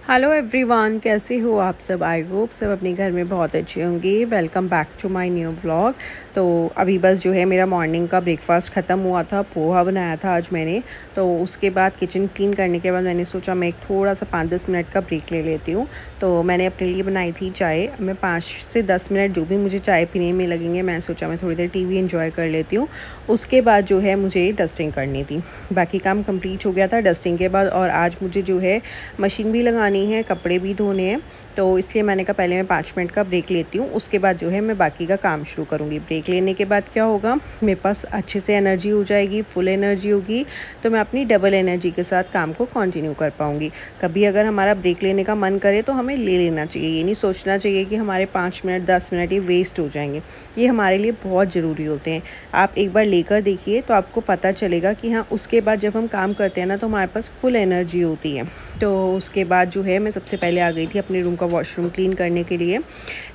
Hello everyone, कैसे हो आप सब। आई होप सब अपने घर में बहुत अच्छे होंगे। Welcome back to my new vlog. तो अभी बस जो है मेरा मॉर्निंग का ब्रेकफास्ट ख़त्म हुआ था। पोहा बनाया था आज मैंने। तो उसके बाद किचन क्लीन करने के बाद मैंने सोचा मैं एक थोड़ा सा 5-10 मिनट का ब्रेक ले लेती हूँ। तो मैंने अपने लिए बनाई थी चाय। मैं 5 से 10 मिनट जो भी मुझे चाय पीने में लगेंगे, मैं सोचा मैं थोड़ी देर टीवी एंजॉय कर लेती हूँ। उसके बाद जो है मुझे डस्टिंग करनी थी। बाकी काम कंप्लीट हो गया था डस्टिंग के बाद। और आज मुझे जो है मशीन भी लगानी है, कपड़े भी धोने हैं। तो इसलिए मैंने कहा पहले मैं 5 मिनट का ब्रेक लेती हूँ, उसके बाद जो है मैं बाकी का काम शुरू करूँगी। ब्रेक लेने के बाद क्या होगा, मेरे पास अच्छे से एनर्जी हो जाएगी, फुल एनर्जी होगी। तो मैं अपनी डबल एनर्जी के साथ काम को कंटिन्यू कर पाऊँगी। कभी अगर हमारा ब्रेक लेने का मन करे तो हमें ले लेना चाहिए। ये नहीं सोचना चाहिए कि हमारे 5 मिनट 10 मिनट ये वेस्ट हो जाएंगे। ये हमारे लिए बहुत ज़रूरी होते हैं। आप एक बार लेकर देखिए तो आपको पता चलेगा कि हाँ, उसके बाद जब हम काम करते हैं ना तो हमारे पास फुल एनर्जी होती है। तो उसके बाद जो है मैं सबसे पहले आ गई थी अपने रूम का वॉशरूम क्लीन करने के लिए।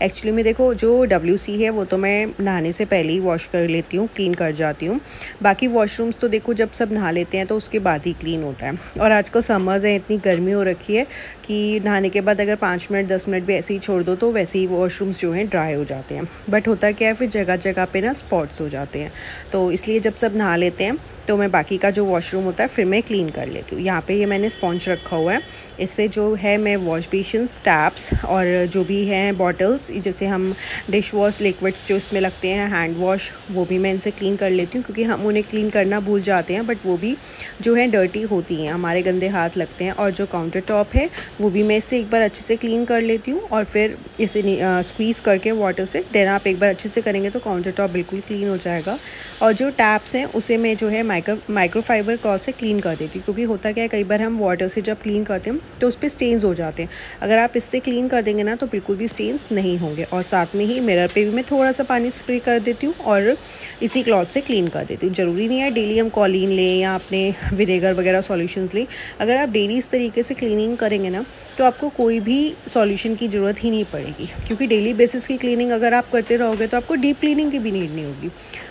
एक्चुअली में देखो, जो WC है वो तो मैं नहाने से पहले ही वॉश कर लेती हूँ, क्लीन कर जाती हूँ। बाकी वॉशरूम्स तो देखो जब सब नहा लेते हैं तो उसके बाद ही क्लीन होता है। और आजकल समर्स है, इतनी गर्मी हो रखी है कि नहाने के बाद अगर 5 मिनट 10 मिनट भी ऐसे ही छोड़ दो तो वैसे ही वॉशरूम्स जो हैं ड्राई हो जाते हैं। बट होता क्या है, फिर जगह जगह पे ना स्पॉट्स हो जाते हैं। तो इसलिए जब सब नहा लेते हैं तो मैं बाकी का जो वॉशरूम होता है फिर मैं क्लीन कर लेती हूँ। यहाँ पे ये मैंने स्पॉन्ज रखा हुआ है। इससे जो है मैं वॉश बेसिन्स, टैप्स और जो भी हैं बॉटल्स, जैसे हम डिश वॉश लिक्विड्स जो इसमें लगते हैं, हैंड वॉश, वो भी मैं इनसे क्लीन कर लेती हूँ। क्योंकि हम उन्हें क्लीन करना भूल जाते हैं, बट वो भी जो है डर्टी होती हैं, हमारे गंदे हाथ लगते हैं। और जो काउंटर टॉप है वो भी मैं इससे एक बार अच्छे से क्लीन कर लेती हूँ। और फिर इसे स्क्वीज़ करके वाटर से देन आप एक बार अच्छे से करेंगे तो काउंटर टॉप बिल्कुल क्लीन हो जाएगा। और जो टैप्स हैं उसे मैं जो है माइक्रोफाइबर क्लॉथ से क्लीन कर देती हूँ। क्योंकि होता क्या है, कई बार हम वाटर से जब क्लीन करते हैं तो उस पर स्टेन्स हो जाते हैं। अगर आप इससे क्लीन कर देंगे ना तो बिल्कुल भी स्टेन्स नहीं होंगे। और साथ में ही मिरर पे भी मैं थोड़ा सा पानी स्प्रे कर देती हूँ और इसी क्लॉथ से क्लीन कर देती हूँ। ज़रूरी नहीं है डेली हम कॉलीन लें या अपने विनेगर वगैरह सॉल्यूशंस लें। अगर आप डेली इस तरीके से क्लीनिंग करेंगे ना तो आपको कोई भी सॉल्यूशन की ज़रूरत ही नहीं पड़ेगी। क्योंकि डेली बेसिस की क्लीनिंग अगर आप करते रहोगे तो आपको डीप क्लीनिंग की भी नीड नहीं होगी।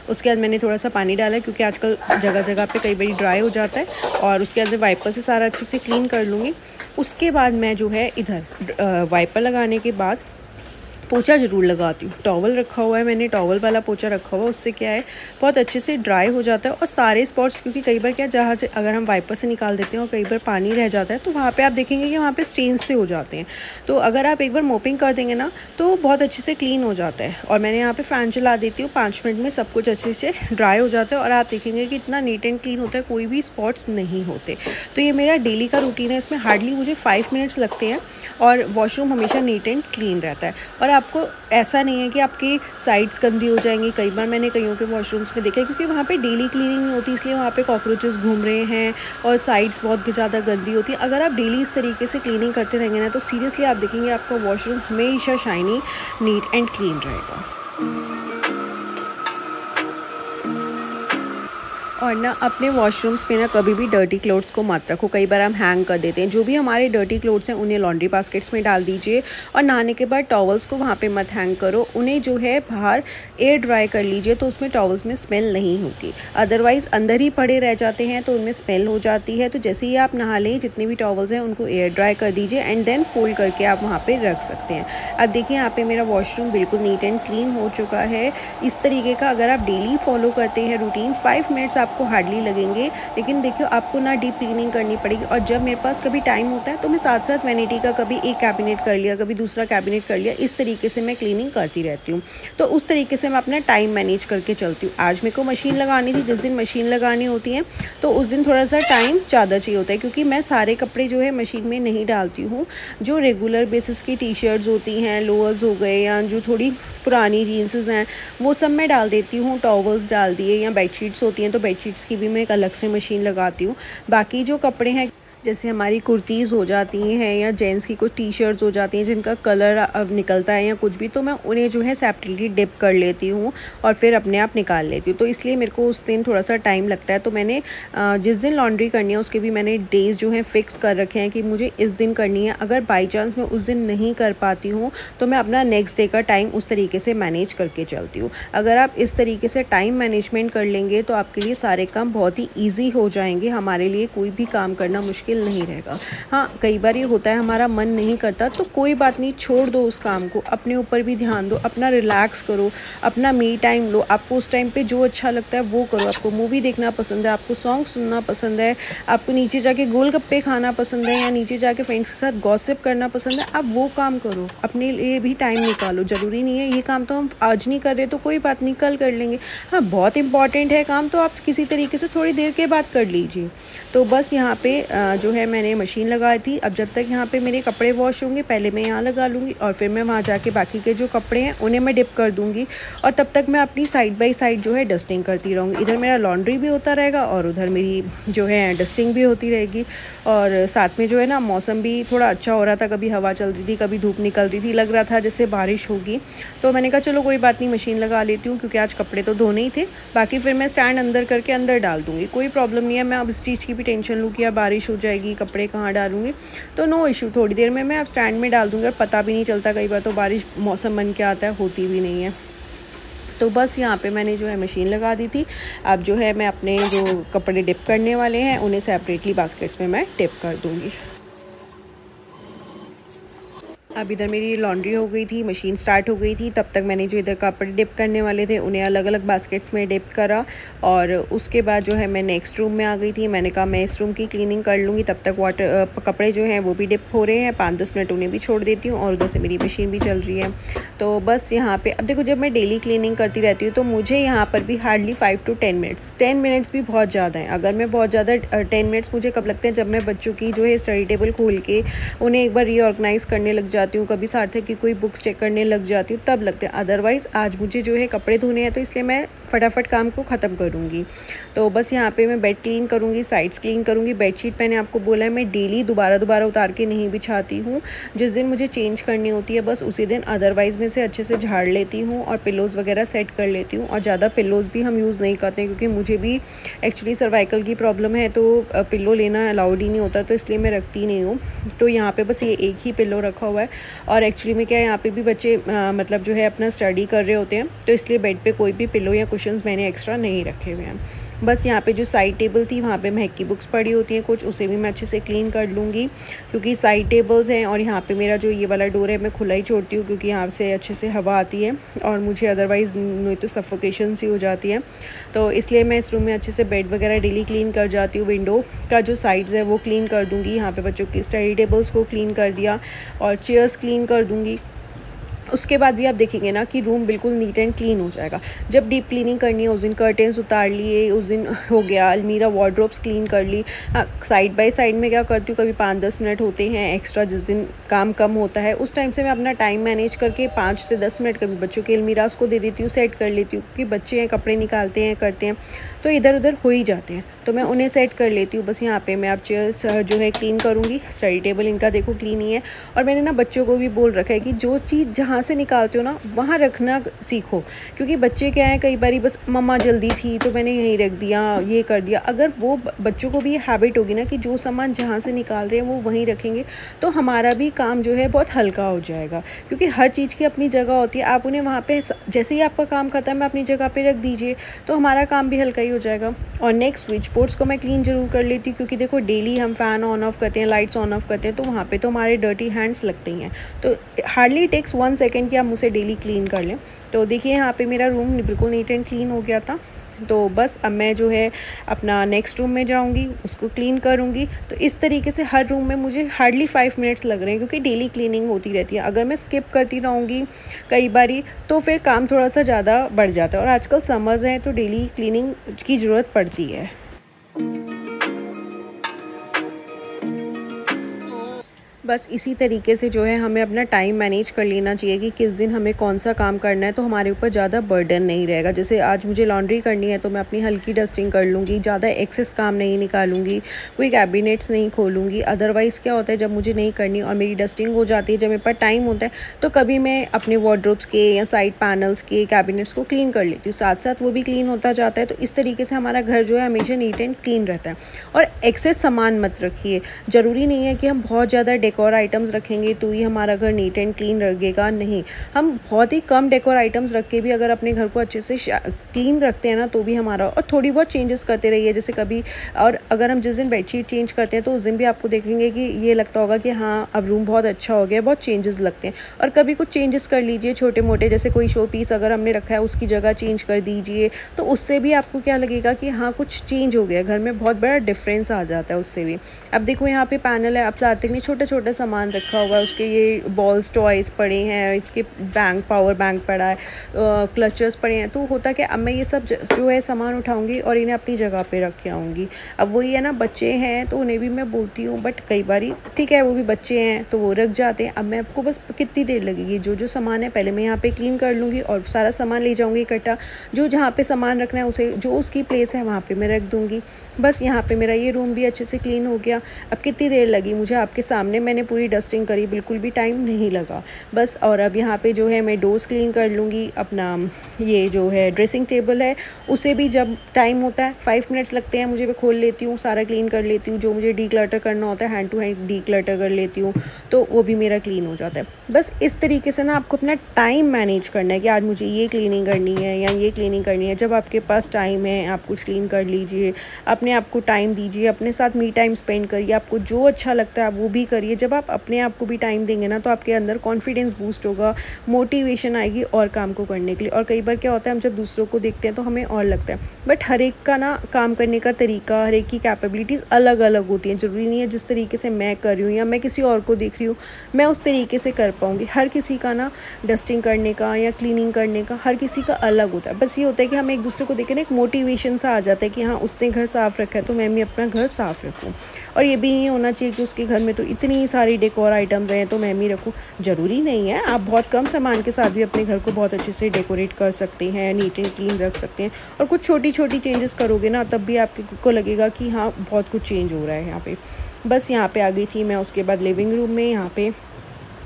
उसके बाद मैंने थोड़ा सा पानी डाला है क्योंकि आजकल जगह जगह पे कई बार ड्राई हो जाता है। और उसके बाद वाइपर से सारा अच्छे से क्लीन कर लूँगी। उसके बाद मैं जो है इधर वाइपर लगाने के बाद पोछा ज़रूर लगाती हूँ। टॉवल रखा हुआ है मैंने, टॉवल वाला पोछा रखा हुआ है। उससे क्या है, बहुत अच्छे से ड्राई हो जाता है। और सारे स्पॉट्स, क्योंकि कई बार क्या, जहाँ से अगर हम वाइपर से निकाल देते हैं और कई बार पानी रह जाता है तो वहाँ पे आप देखेंगे कि वहाँ पे स्टेन्स से हो जाते हैं। तो अगर आप एक बार मोपिंग कर देंगे ना तो बहुत अच्छे से क्लीन हो जाता है। और मैंने यहाँ पर फ़ैन चला देती हूँ, 5 मिनट में सब कुछ अच्छे से ड्राई हो जाता है। और आप देखेंगे कि इतना नीट एंड क्लीन होता है, कोई भी स्पॉट्स नहीं होते। तो ये मेरा डेली का रूटीन है। इसमें हार्डली मुझे 5 मिनट्स लगते हैं और वॉशरूम हमेशा नीट एंड क्लीन रहता है। और आपको ऐसा नहीं है कि आपकी साइड्स गंदी हो जाएंगी। कई बार मैंने कईयों के वॉशरूम्स में देखा है, क्योंकि वहाँ पे डेली क्लीनिंग नहीं होती, इसलिए वहाँ पे कॉकरोचेस घूम रहे हैं और साइड्स बहुत ज़्यादा गंदी होती है। अगर आप डेली इस तरीके से क्लीनिंग करते रहेंगे ना तो सीरियसली आप देखेंगे आपका वॉशरूम हमेशा शाइनी, नीट एंड क्लीन रहेगा। और ना अपने वॉशरूम्स में ना कभी भी डर्टी क्लोथ्स को मत रखो। कई बार हम हैंग कर देते हैं। जो भी हमारे डर्टी क्लोथ्स हैं उन्हें लॉन्ड्री बास्केट्स में डाल दीजिए। और नहाने के बाद टॉवल्स को वहाँ पे मत हैंग करो, उन्हें जो है बाहर एयर ड्राई कर लीजिए। तो उसमें टॉवल्स में स्मेल नहीं होगी। अदरवाइज़ अंदर ही पड़े रह जाते हैं तो उनमें स्मेल हो जाती है। तो जैसे ही आप नहा लें, जितने भी टॉवल्स हैं उनको एयर ड्राई कर दीजिए एंड देन फोल्ड करके आप वहाँ पर रख सकते हैं। अब देखिए यहाँ पर मेरा वॉशरूम बिल्कुल नीट एंड क्लीन हो चुका है। इस तरीके का अगर आप डेली फॉलो करते हैं रूटीन, 5 मिनट्स आपको हार्डली लगेंगे। लेकिन देखिए आपको ना डीप क्लीनिंग करनी पड़ेगी। और जब मेरे पास कभी टाइम होता है तो मैं साथ साथ वैनिटी का कभी एक कैबिनेट कर लिया, कभी दूसरा कैबिनेट कर लिया। इस तरीके से मैं क्लीनिंग करती रहती हूँ। तो उस तरीके से मैं अपना टाइम मैनेज करके चलती हूँ। आज मेरे को मशीन लगानी थी, जिस दिन मशीन लगानी होती है तो उस दिन थोड़ा सा टाइम ज़्यादा चाहिए होता है। क्योंकि मैं सारे कपड़े जो है मशीन में नहीं डालती हूँ। जो रेगुलर बेसिस की टी शर्ट्स होती हैं, लोअर्स हो गए, या जो थोड़ी पुरानी जीन्सेस हैं, वो सब मैं डाल देती हूँ। टॉवल्स डाल दिए, या बेडशीट्स होती हैं तो बेडशीट्स की भी मैं एक अलग से मशीन लगाती हूँ। बाकी जो कपड़े हैं जैसे हमारी कुर्तीज़ हो जाती हैं या जेंट्स की कुछ टी शर्ट्स हो जाती हैं जिनका कलर अब निकलता है या कुछ भी, तो मैं उन्हें जो है सेपरेटली डिप कर लेती हूँ और फिर अपने आप निकाल लेती हूँ। तो इसलिए मेरे को उस दिन थोड़ा सा टाइम लगता है। तो मैंने जिस दिन लॉन्ड्री करनी है उसके भी मैंने डेज़ जो हैं फ़िक्स कर रखे हैं कि मुझे इस दिन करनी है। अगर बाई चांस मैं उस दिन नहीं कर पाती हूँ तो मैं अपना नेक्स्ट डे का टाइम उस तरीके से मैनेज करके चलती हूँ। अगर आप इस तरीके से टाइम मैनेजमेंट कर लेंगे तो आपके लिए सारे काम बहुत ही ईजी हो जाएंगे। हमारे लिए कोई भी काम करना मुश्किल नहीं रहेगा। हाँ, कई बार ये होता है हमारा मन नहीं करता, तो कोई बात नहीं, छोड़ दो उस काम को, अपने ऊपर भी ध्यान दो, अपना रिलैक्स करो, अपना मी टाइम लो। आपको उस टाइम पे जो अच्छा लगता है वो करो। आपको मूवी देखना पसंद है, आपको सॉन्ग सुनना पसंद है, आपको नीचे जाके गोलगप्पे खाना पसंद है या नीचे जाके फ्रेंड्स के साथ गॉसिप करना पसंद है, आप वो काम करो। अपने लिए भी टाइम निकालो। ज़रूरी नहीं है ये काम तो हम आज नहीं कर रहे तो कोई बात नहीं, कल कर लेंगे। हाँ, बहुत इंपॉर्टेंट है काम तो आप किसी तरीके से थोड़ी देर के बाद कर लीजिए। तो बस यहाँ पे जो है मैंने मशीन लगाई थी। अब जब तक यहाँ पे मेरे कपड़े वॉश होंगे पहले मैं यहाँ लगा लूँगी और फिर मैं वहाँ जाके बाकी के जो कपड़े हैं उन्हें मैं डिप कर दूँगी और तब तक मैं अपनी साइड बाय साइड जो है डस्टिंग करती रहूँगी। इधर मेरा लॉन्ड्री भी होता रहेगा और उधर मेरी जो है डस्टिंग भी होती रहेगी। और साथ में जो है ना मौसम भी थोड़ा अच्छा हो रहा था, कभी हवा चल रही थी, कभी धूप निकल रही थी, लग रहा था जैसे बारिश होगी। तो मैंने कहा चलो कोई बात नहीं, मशीन लगा लेती हूँ क्योंकि आज कपड़े तो धोने ही थे। बाकी फिर मैं स्टैंड अंदर करके अंदर डाल दूँगी, कोई प्रॉब्लम नहीं है। मैं अब इस चीज़ की भी टेंशन लूँ कि अब बारिश हो जाएगी, कपड़े कहाँ डालूँगी, तो नो इशू, थोड़ी देर में मैं अब स्टैंड में डाल दूँगी और पता भी नहीं चलता। कई बार तो बारिश मौसम बन के आता है, होती भी नहीं है। तो बस यहाँ पे मैंने जो है मशीन लगा दी थी। अब जो है मैं अपने जो कपड़े डिप करने वाले हैं उन्हें सेपरेटली बास्केट्स में मैं डिप कर दूँगी। अब इधर मेरी लॉन्ड्री हो गई थी, मशीन स्टार्ट हो गई थी। तब तक मैंने जो इधर कपड़े डिप करने वाले थे उन्हें अलग अलग बास्केट्स में डिप करा और उसके बाद जो है मैं नेक्स्ट रूम में आ गई थी। मैंने कहा मैं इस रूम की क्लीनिंग कर लूँगी, तब तक कपड़े जो हैं वो भी डिप हो रहे हैं। 5-10 मिनट उन्हें भी छोड़ देती हूँ और उधर से मेरी मशीन भी चल रही है। तो बस यहाँ पर अब देखो, जब मैं डेली क्लीनिंग करती रहती हूँ तो मुझे यहाँ पर भी हार्डली 5 to 10 मिनट्स, 10 मिनट्स भी बहुत ज़्यादा है। अगर मैं बहुत ज़्यादा 10 मिनट्स मुझे कब लगते हैं, जब मैं बच्चों की जो है स्टडी टेबल खोल के उन्हें एक बार रीऑर्गेनाइज़ करने लग जाती हूँ, कभी सार्थक की कोई बुक्स चेक करने लग जाती हूँ, तब लगते हैं। अदरवाइज़ आज मुझे जो है कपड़े धोने हैं तो इसलिए मैं फटाफट काम को ख़त्म करूँगी। तो बस यहाँ पे मैं बेड क्लीन करूँगी, साइड्स क्लीन करूँगी। बेडशीट मैंने आपको बोला है मैं डेली दोबारा उतार के नहीं बिछाती हूँ। जिस दिन मुझे चेंज करनी होती है बस उसी दिन, अदरवाइज़ मैं इसे अच्छे से झाड़ लेती हूँ और पिलोज़ वगैरह सेट कर लेती हूँ। और ज़्यादा पिलोज़ भी हम यूज़ नहीं करते हैं क्योंकि मुझे भी एक्चुअली सर्वाइकल की प्रॉब्लम है, तो पिलो लेना अलाउड ही नहीं होता, तो इसलिए मैं रखती नहीं हूँ। तो यहाँ पे बस ये एक ही पिलो रखा हुआ है। और एक्चुअली में क्या है, यहाँ पे भी बच्चे मतलब जो है अपना स्टडी कर रहे होते हैं, तो इसलिए बेड पे कोई भी पिलो या कुशन्स मैंने एक्स्ट्रा नहीं रखे हुए हैं। बस यहाँ पे जो साइड टेबल थी वहाँ पे महक की बुक्स पड़ी होती हैं कुछ, उसे भी मैं अच्छे से क्लीन कर लूँगी क्योंकि साइड टेबल्स हैं। और यहाँ पे मेरा जो ये वाला डोर है मैं खुला ही छोड़ती हूँ क्योंकि यहाँ से अच्छे से हवा आती है और मुझे अदरवाइज़ नहीं तो सफोकेशन सी हो जाती है। तो इसलिए मैं इस रूम में अच्छे से बेड वगैरह डेली क्लीन कर जाती हूँ। विंडो का जो साइड्स है वो क्लीन कर दूँगी। यहाँ पर बच्चों की स्टडी टेबल्स को क्लीन कर दिया और चेयर्स क्लीन कर दूँगी। उसके बाद भी आप देखेंगे ना कि रूम बिल्कुल नीट एंड क्लीन हो जाएगा। जब डीप क्लीनिंग करनी है उस दिन कर्टेंस उतार लिए, उस दिन हो गया अलमीरा वार्डरोब्स क्लीन कर ली। साइड बाय साइड में क्या करती हूँ, कभी 5-10 मिनट होते हैं एक्स्ट्रा, जिस दिन काम कम होता है उस टाइम से मैं अपना टाइम मैनेज करके 5 से 10 मिनट कभी बच्चों के अलमीराज को दे देती हूँ, सेट कर लेती हूँ क्योंकि बच्चे हैं, कपड़े निकालते हैं, करते हैं तो इधर उधर हो ही जाते हैं, तो मैं उन्हें सेट कर लेती हूँ। बस यहाँ पे मैं अब चेयर्स जो है क्लीन करूँगी। स्टडी टेबल इनका देखो क्लीन ही है। और मैंने ना बच्चों को भी बोल रखा है कि जो चीज़ जहाँ से निकालते हो ना वहाँ रखना सीखो, क्योंकि बच्चे क्या है कई बारी बस मम्मा जल्दी थी तो मैंने यहीं रख दिया, ये कर दिया। अगर वो बच्चों को भी ये हैबिट होगी ना कि जो सामान जहाँ से निकाल रहे हैं वो वहीं रखेंगे तो हमारा भी काम जो है बहुत हल्का हो जाएगा, क्योंकि हर चीज़ की अपनी जगह होती है। आप उन्हें वहाँ पे जैसे ही आपका काम खत्म है अपनी जगह पे रख दीजिए तो हमारा काम भी हल्का ही हो जाएगा। और नेक्स्ट स्विच बोर्ड्स को मैं क्लीन जरूर कर लेती हूँ क्योंकि देखो डेली हम फ़ैन ऑन ऑफ करते हैं, लाइट्स ऑन ऑफ करते हैं, तो वहाँ पे तो हमारे डर्टी हैंड्स लगते ही हैं। तो हार्डली टेक्स 1 सेकेंड कि आप मुझसे डेली क्लीन कर लें। तो देखिए यहाँ पे मेरा रूम बिल्कुल नीट एंड क्लीन हो गया था। तो बस अब मैं जो है अपना नेक्स्ट रूम में जाऊंगी, उसको क्लीन करूंगी। तो इस तरीके से हर रूम में मुझे हार्डली 5 मिनट्स लग रहे हैं क्योंकि डेली क्लीनिंग होती रहती है। अगर मैं स्किप करती रहूँगी कई बारी तो फिर काम थोड़ा सा ज़्यादा बढ़ जाता है, और आजकल समर्स हैं तो डेली क्लीनिंग की ज़रूरत पड़ती है। बस इसी तरीके से जो है हमें अपना टाइम मैनेज कर लेना चाहिए कि किस दिन हमें कौन सा काम करना है, तो हमारे ऊपर ज़्यादा बर्डन नहीं रहेगा। जैसे आज मुझे लॉन्ड्री करनी है तो मैं अपनी हल्की डस्टिंग कर लूँगी, ज़्यादा एक्सेस काम नहीं निकालूंगी, कोई कैबिनेट्स नहीं खोलूँगी। अदरवाइज़ क्या होता है, जब मुझे नहीं करनी और मेरी डस्टिंग हो जाती है, जब मेरे पास टाइम होता है, तो कभी मैं अपने वार्डरोब्स के या साइड पैनल्स के कैबिनेट्स को क्लीन कर लेती हूँ, साथ साथ वो भी क्लीन होता जाता है। तो इस तरीके से हमारा घर जो है हमेशा नीट एंड क्लीन रहता है। और एक्सेस सामान मत रखिए, ज़रूरी नहीं है कि हम बहुत ज़्यादा डेकोर आइटम्स रखेंगे तो ही हमारा घर नीट एंड क्लीन लगेगा, नहीं। हम बहुत ही कम डेकोर आइटम्स रख के भी अगर अपने घर को अच्छे से क्लीन रखते हैं ना, तो भी हमारा, और थोड़ी बहुत चेंजेस करते रहिए। जैसे कभी, और अगर हम जिस दिन बेडशीट चेंज करते हैं तो उस दिन भी आपको देखेंगे कि ये लगता होगा कि हाँ अब रूम बहुत अच्छा हो गया, बहुत चेंजेस लगते हैं। और कभी कुछ चेंजेस कर लीजिए छोटे मोटे, जैसे कोई शो पीस अगर हमने रखा है उसकी जगह चेंज कर दीजिए, तो उससे भी आपको क्या लगेगा कि हाँ कुछ चेंज हो गया, घर में बहुत बड़ा डिफरेंस आ जाता है उससे भी। अब देखो यहाँ पे पैनल है, अब साथ में छोटा छोटा सामान रखा हुआ है, उसके ये बॉल्स टॉयज़ पड़े हैं, इसके पावर बैंक पड़ा है, क्लचर्स पड़े हैं। तो होता क्या, अब मैं ये सब जो है सामान उठाऊंगी और इन्हें अपनी जगह पे रख के आऊँगी। अब वही है ना, बच्चे हैं तो उन्हें भी मैं बोलती हूँ, बट कई बारी ठीक है वो भी बच्चे हैं तो वो रख जाते हैं। अब मैं आपको बस कितनी देर लगेगी, जो सामान है पहले मैं यहाँ पे क्लीन कर लूँगी और सारा सामान ले जाऊँगी इकट्ठा, जो जहाँ पे सामान रखना है उसे, जो उसकी प्लेस है वहाँ पे मैं रख दूँगी। बस यहाँ पे मेरा ये रूम भी अच्छे से क्लीन हो गया। अब कितनी देर लगी मुझे, आपके सामने मैंने पूरी डस्टिंग करी, बिल्कुल भी टाइम नहीं लगा बस। और अब यहाँ पे जो है मैं डोर्स क्लीन कर लूँगी। अपना ये जो है ड्रेसिंग टेबल है, उसे भी जब टाइम होता है 5 मिनट्स लगते हैं मुझे, मैं खोल लेती हूँ, सारा क्लीन कर लेती हूँ। जो मुझे डी क्लटर करना होता है hand to hand declutter कर लेती हूँ, तो वो भी मेरा क्लीन हो जाता है। बस इस तरीके से ना आपको अपना टाइम मैनेज करना है कि आज मुझे ये क्लीनिंग करनी है या ये क्लीनिंग करनी है। जब आपके पास टाइम है आप कुछ क्लीन कर लीजिए, अपने आप को टाइम दीजिए, अपने साथ मी टाइम स्पेंड करिए, आपको जो अच्छा लगता है आप वो भी करिए। जब आप अपने आप को भी टाइम देंगे ना, तो आपके अंदर कॉन्फिडेंस बूस्ट होगा, मोटिवेशन आएगी और काम को करने के लिए। और कई बार क्या होता है, हम जब दूसरों को देखते हैं तो हमें और लगता है, बट हर एक का ना काम करने का तरीका, हर एक की कैपेबिलिटीज़ अलग अलग होती हैं। ज़रूरी नहीं है जिस तरीके से मैं कर रही हूँ या मैं किसी और को देख रही हूँ मैं उस तरीके से कर पाऊँगी। हर किसी का ना डस्टिंग करने का या क्लीनिंग करने का हर किसी का अलग होता है। बस ये होता है कि हम एक दूसरे को देख के ना एक मोटिवेशन सा आ जाता है कि हाँ उसने घर साफ़ रखा है तो मैं भी अपना घर साफ़ रखूँ। और ये भी नहीं होना चाहिए कि उसके घर में तो इतनी सारी डेकोर आइटम्स हैं तो मैं भी रखूँ, ज़रूरी नहीं है। आप बहुत कम सामान के साथ भी अपने घर को बहुत अच्छे से डेकोरेट कर सकते हैं, नीट एंड क्लीन रख सकते हैं। और कुछ छोटी छोटी चेंजेस करोगे ना, तब भी आपको लगेगा कि हाँ बहुत कुछ चेंज हो रहा है यहाँ पे। बस यहाँ पे आ गई थी मैं उसके बाद लिविंग रूम में। यहाँ पे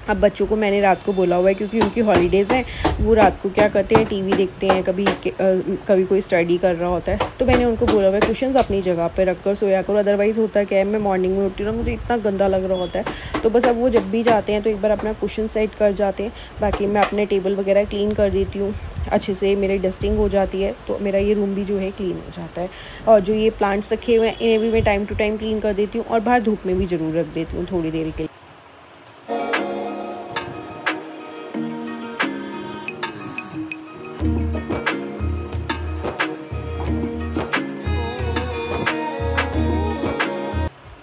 अब बच्चों को मैंने रात को बोला हुआ है क्योंकि उनकी हॉलीडेज़ हैं, वो रात को क्या करते हैं, टीवी देखते हैं, कभी कोई स्टडी कर रहा होता है, तो मैंने उनको बोला हुआ है कुशन्स अपनी जगह पे रख कर सोया करो। अदरवाइज़ होता क्या है, मैं मॉर्निंग में उठती हूँ ना, मुझे इतना गंदा लग रहा होता है, तो बस अब वो जब भी जाते हैं तो एक बार अपना कुशन सेट कर जाते हैं। बाकी मैं अपने टेबल वगैरह क्लीन कर देती हूँ, अच्छे से मेरी डस्टिंग हो जाती है, तो मेरा ये रूम भी जो है क्लीन हो जाता है। और जो ये प्लांट्स रखे हुए हैं इन्हें भी मैं टाइम टू टाइम क्लीन कर देती हूँ और बाहर धूप में भी ज़रूर रख देती हूँ थोड़ी देर के लिए।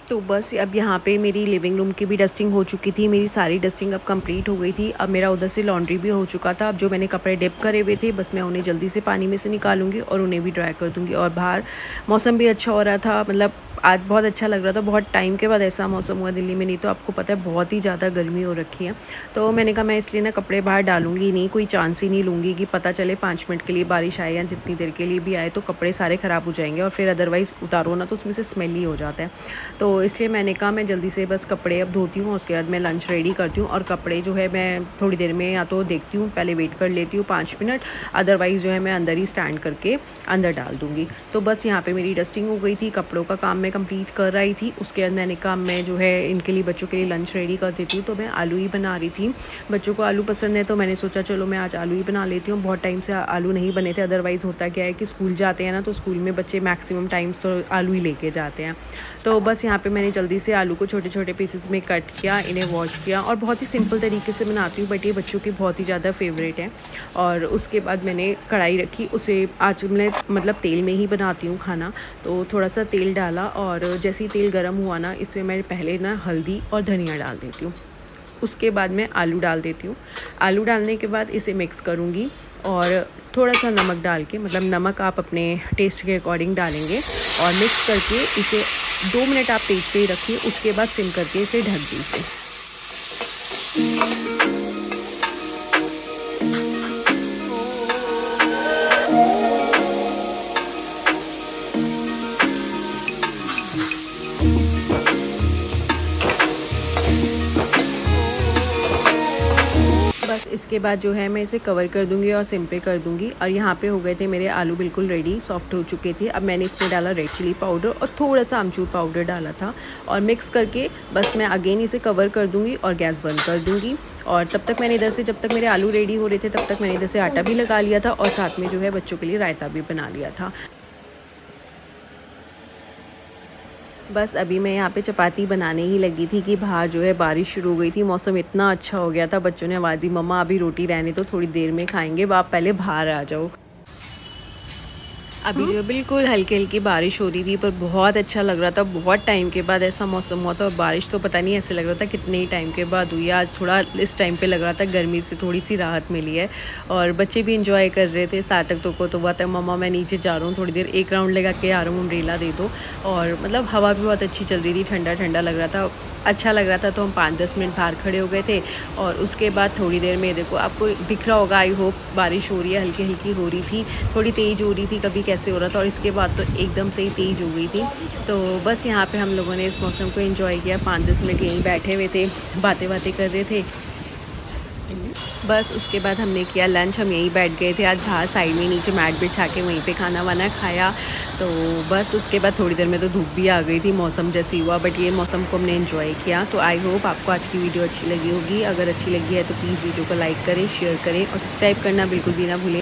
तो बस अब यहाँ पे मेरी लिविंग रूम की भी डस्टिंग हो चुकी थी, मेरी सारी डस्टिंग अब कंप्लीट हो गई थी। अब मेरा उधर से लॉन्ड्री भी हो चुका था। अब जो मैंने कपड़े डिप करे हुए थे बस मैं उन्हें जल्दी से पानी में से निकालूंगी और उन्हें भी ड्राई कर दूंगी। और बाहर मौसम भी अच्छा हो रहा था, मतलब आज बहुत अच्छा लग रहा था। बहुत टाइम के बाद ऐसा मौसम हुआ दिल्ली में, नहीं तो आपको पता है बहुत ही ज़्यादा गर्मी हो रखी है। तो मैंने कहा मैं इसलिए ना कपड़े बाहर डालूंगी नहीं, कोई चांस ही नहीं लूँगी कि पता चले 5 मिनट के लिए बारिश आए या जितनी देर के लिए भी आए तो कपड़े सारे ख़राब हो जाएंगे और फिर अदरवाइज़ उतारो ना तो उसमें से स्मेल ही हो जाता है। तो इसलिए मैंने कहा मैं जल्दी से बस कपड़े अब धोती हूँ, उसके बाद मैं लंच रेडी करती हूँ। और कपड़े जो है मैं थोड़ी देर में या तो देखती हूँ, पहले वेट कर लेती हूँ 5 मिनट, अदरवाइज़ जो है मैं अंदर ही स्टैंड करके अंदर डाल दूँगी। तो बस यहाँ पे मेरी डस्टिंग हो गई थी, कपड़ों का काम मैं कंप्लीट कर रही थी। उसके बाद मैंने कहा मैं जो है इनके लिए, बच्चों के लिए लंच रेडी कर देती हूँ। तो मैं आलू ही बना रही थी, बच्चों को आलू पसंद है तो मैंने सोचा चलो मैं आज आलू ही बना लेती हूँ। बहुत टाइम से आलू नहीं बने थे, अदरवाइज़ होता क्या है कि स्कूल जाते हैं ना, तो स्कूल में बच्चे मैक्सिमम टाइम्स तो आलू ही लेके जाते हैं। तो बस यहाँ पे मैंने जल्दी से आलू को छोटे छोटे पीसेस में कट किया, इन्हें वॉश किया और बहुत ही सिंपल तरीके से बनाती हूँ, बट ये बच्चों की बहुत ही ज़्यादा फेवरेट है। और उसके बाद मैंने कढ़ाई रखी, उसे आज मैं मतलब तेल में ही बनाती हूँ खाना, तो थोड़ा सा तेल डाला और जैसे ही तेल गर्म हुआ ना, इसमें मैं पहले ना हल्दी और धनिया डाल देती हूँ। उसके बाद मैं आलू डाल देती हूँ। आलू डालने के बाद इसे मिक्स करूँगी और थोड़ा सा नमक डाल के, मतलब नमक आप अपने टेस्ट के अकॉर्डिंग डालेंगे, और मिक्स करके इसे 2 मिनट आप तेज पे ही रखिए। उसके बाद सिम करके इसे ढक दीजिए। बस इसके बाद जो है मैं इसे कवर कर दूंगी और सिम पे कर दूंगी। और यहाँ पे हो गए थे मेरे आलू बिल्कुल रेडी, सॉफ्ट हो चुके थे। अब मैंने इसमें डाला रेड चिली पाउडर और थोड़ा सा अमचूर पाउडर डाला था और मिक्स करके बस मैं अगेन इसे कवर कर दूंगी और गैस बंद कर दूंगी। और तब तक मैंने इधर से, जब तक मेरे आलू रेडी हो रहे थे तब तक मैंने इधर से आटा भी लगा लिया था और साथ में जो है बच्चों के लिए रायता भी बना लिया था। बस अभी मैं यहाँ पे चपाती बनाने ही लगी थी कि बाहर जो है बारिश शुरू हो गई थी। मौसम इतना अच्छा हो गया था, बच्चों ने आवाज़ दी मम्मा अभी रोटी रहने तो थोड़ी देर में खाएंगे, आप पहले बाहर आ जाओ। अभी जो बिल्कुल हल्की हल्की बारिश हो रही थी पर बहुत अच्छा लग रहा था। बहुत टाइम के बाद ऐसा मौसम हुआ था और बारिश तो पता नहीं ऐसे लग रहा था कितने ही टाइम के बाद हुई है। आज थोड़ा इस टाइम पे लग रहा था गर्मी से थोड़ी सी राहत मिली है और बच्चे भी इंजॉय कर रहे थे। सार्थक तो बात है मम्मा मैं नीचे जा रहा हूँ, थोड़ी देर एक राउंड लगा के आ रहा हूँ, अम्ब्रेला दे दो। और मतलब हवा भी बहुत अच्छी चल रही थी, ठंडा ठंडा लग रहा था, अच्छा लग रहा था। तो हम 5-10 मिनट बाहर खड़े हो गए थे और उसके बाद थोड़ी देर में देखो आपको दिख रहा होगा, आई होप बारिश हो रही है, हल्की हल्की हो रही थी, थोड़ी तेज़ हो रही थी, कभी कैसे हो रहा था और इसके बाद तो एकदम से ही तेज़ हो गई थी। तो बस यहाँ पे हम लोगों ने इस मौसम को एंजॉय किया। 5-10 मिनट यहीं बैठे हुए थे, बातें कर रहे थे। बस उसके बाद हमने किया लंच, हम यहीं बैठ गए थे। आज बाहर साइड में नीचे मैट बिछा के वहीं पे खाना वाना खाया। तो बस उसके बाद थोड़ी देर में तो धूप भी आ गई थी, मौसम जैसी हुआ, बट ये मौसम को हमने एंजॉय किया। तो आई होप आपको आज की वीडियो अच्छी लगी होगी। अगर अच्छी लगी है तो प्लीज़ वीडियो को लाइक करें, शेयर करें और सब्सक्राइब करना बिल्कुल भी ना भूलें।